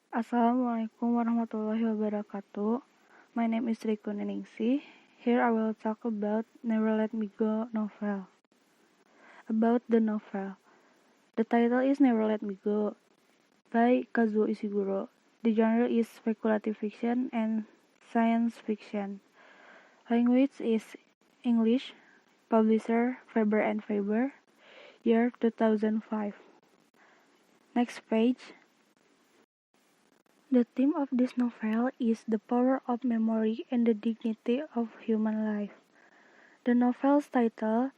Assalamualaikum warahmatullahi wabarakatuh. My name is Kurnia Ningsih. Here I will talk about Never Let Me Go novel. About the novel. The title is Never Let Me Go by Kazuo Ishiguro. The genre is speculative fiction and science fiction. Language is English. Publisher Faber and Faber. Year 2005. Next page. The theme of this novel is the power of memory and the dignity of human life. The novel's title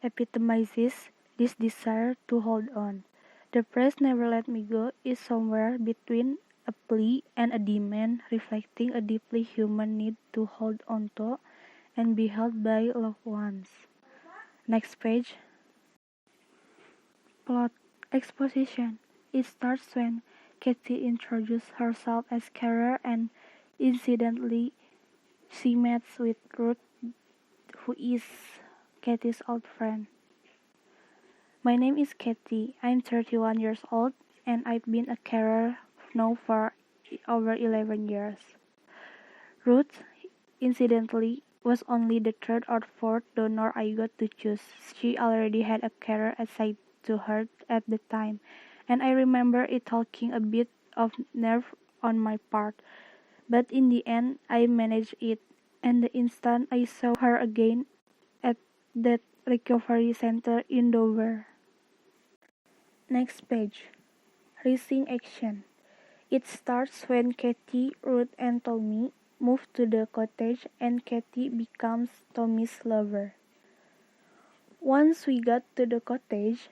epitomizes this desire to hold on. The phrase "never let me go" is somewhere between a plea and a demand, reflecting a deeply human need to hold on to and be held by loved ones. Next page. Plot exposition. It starts when Katie introduces herself as Carol and incidentally she meets with Ruth, who is Katie's old friend. My name is Katie. I'm 31 years old and I've been a carer now for over 11 years. Ruth, incidentally, was only the third or fourth donor I got to choose. She already had a carer assigned to her at the time, and I remember it taking a bit of nerve on my part. But in the end, I managed it, and the instant I saw her again at that recovery center in Dover. Next page. Rising action. It starts when Katie, Ruth, and Tommy move to the cottage and Katie becomes Tommy's lover. Once we got to the cottage,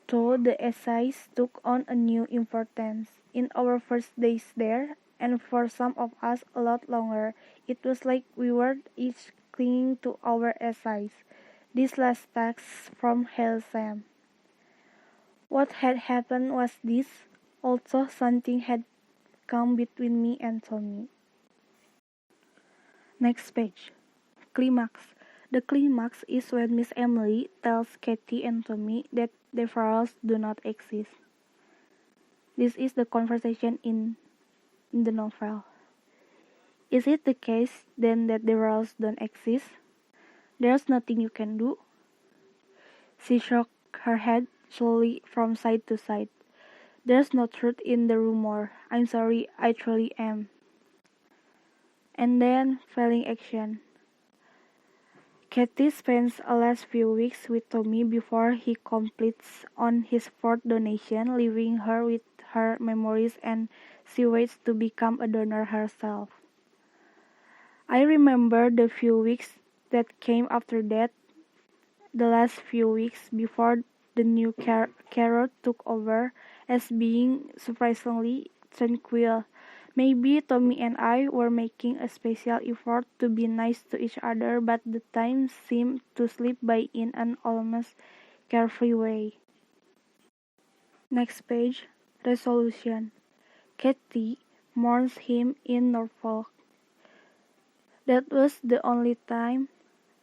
though the essays took on a new importance. In our first days there, and for some of us a lot longer, it was like we were each clinging to our essays. This last text from Helsam. What had happened was this: also something had come between me and Tommy. Next page. Climax. The climax is when Miss Emily tells Katie and Tommy that deferrals do not exist. This is the conversation in the novel. Is it the case then that deferrals don't exist? There's nothing you can do? She shook her head slowly from side to side. There's no truth in the rumor. I'm sorry, I truly am. And then, failing action. Katie spends the last few weeks with Tommy before he completes on his fourth donation, leaving her with her memories, and she waits to become a donor herself. I remember the few weeks that came after that, the last few weeks before the new carer took over, as being surprisingly tranquil. Maybe Tommy and I were making a special effort to be nice to each other, but the time seemed to slip by in an almost carefree way. Next page. Resolution. Katie mourns him in Norfolk. That was the only time,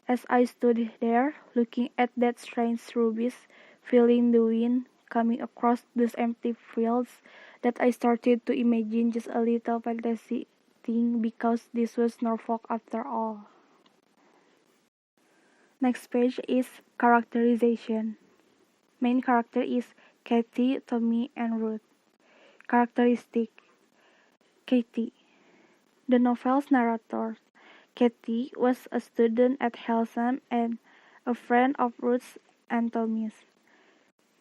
as I stood there, looking at that strange rubies, feeling the wind coming across those empty fields, that I started to imagine just a little fantasy thing, because this was Norfolk after all. Next page is characterization. Main character is Katie, Tommy, and Ruth. Characteristic. Katie. The novel's narrator, Katie, was a student at Helsam and a friend of Ruth's and Tommy's.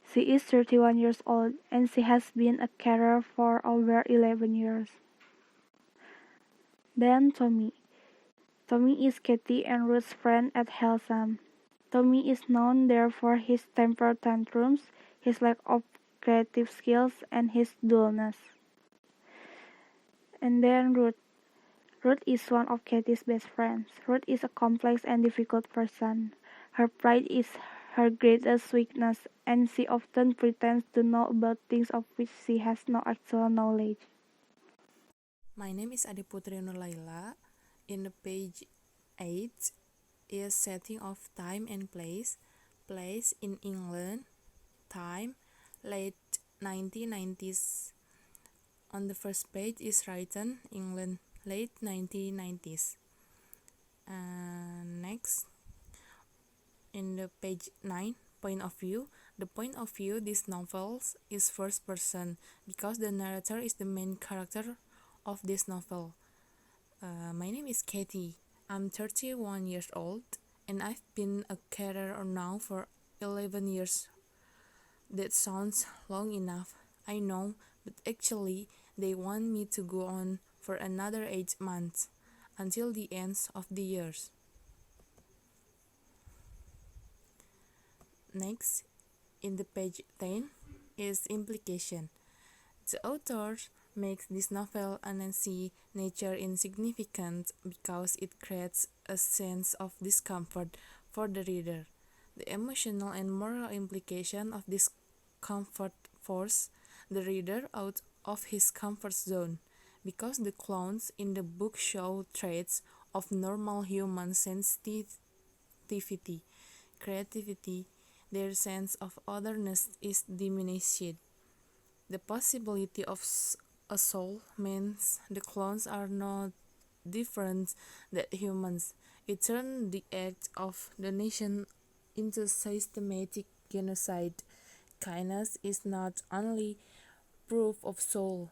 She is 31 years old and she has been a carer for over 11 years. Then Tommy. Tommy is Katie and Ruth's friend at Helsam. Tommy is known there for his temper tantrums, his lack of creative skills, and his dullness. And then Ruth. Ruth is one of Katie's best friends. Ruth is a complex and difficult person. Her pride is her greatest weakness, and she often pretends to know about things of which she has no actual knowledge. My name is Ade Putri Nurlaila. In the page 8 is setting of time and place. Place in England. Time late 1990s. On the first page is written England, late 1990s. Next, in the page 9, point of view. The point of view this novel is first person because the narrator is the main character of this novel. My name is Katie. I'm 31 years old and I've been a carer now for 11 years. That sounds long enough, I know, but actually they want me to go on for another 8 months, until the end of the years. Next, in the page 10, is implication. The author makes this novel announce nature insignificant because it creates a sense of discomfort for the reader. The emotional and moral implication of this comfort force the reader out of his comfort zone, because the clowns in the book show traits of normal human sensitivity, creativity. Their sense of otherness is diminished. The possibility of a soul means the clones are not different than humans. It turned the act of donation into systematic genocide. Kindness is not only proof of soul.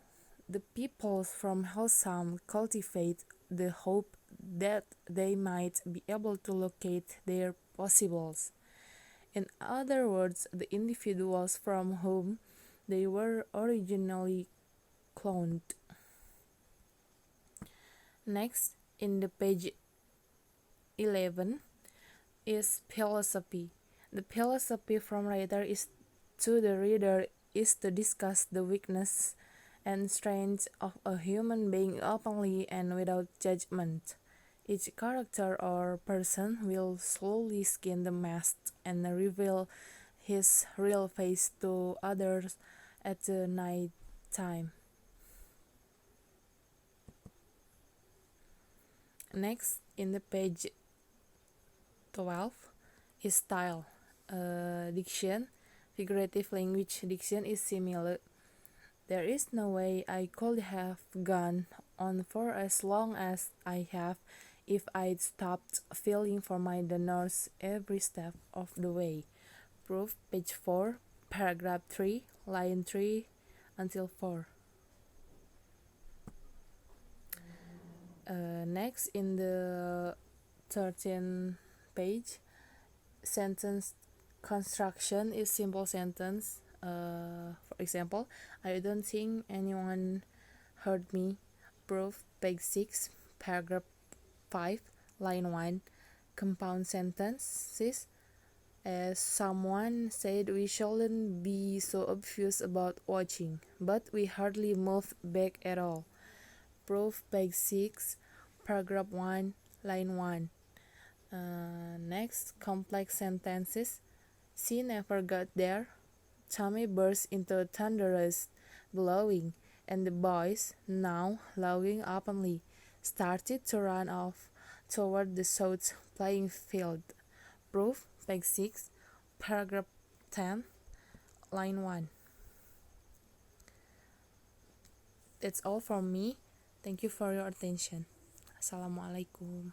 The peoples from Hellsam cultivate the hope that they might be able to locate their possibles. In other words, the individuals from whom they were originally cloned. Next, in the page 11, is philosophy. The philosophy from writer is to the reader is to discuss the weakness and strengths of a human being openly and without judgment. Each character or person will slowly skin the mask and reveal his real face to others at the night time. Next, in the page 12, is style. Diction, figurative language diction is similar. There is no way I could have gone on for as long as I have if I'd stopped feeling for my donors every step of the way. Proof, page 4, paragraph 3, line 3 until 4. Next, in the 13th page, sentence construction is simple sentence. For example, I don't think anyone heard me. Proof, page 6, paragraph 5, line 1. Compound sentences. As someone said, we shouldn't be so obvious about watching, but we hardly moved back at all. Proof, page 6, paragraph 1, line 1. Next, complex sentences. She never got there. Tommy burst into thunderous blowing, and the boys, now laughing openly, started to run off toward the south playing field. Proof, page 6, paragraph 10, line 1. That's all from me. Thank you for your attention. Assalamualaikum.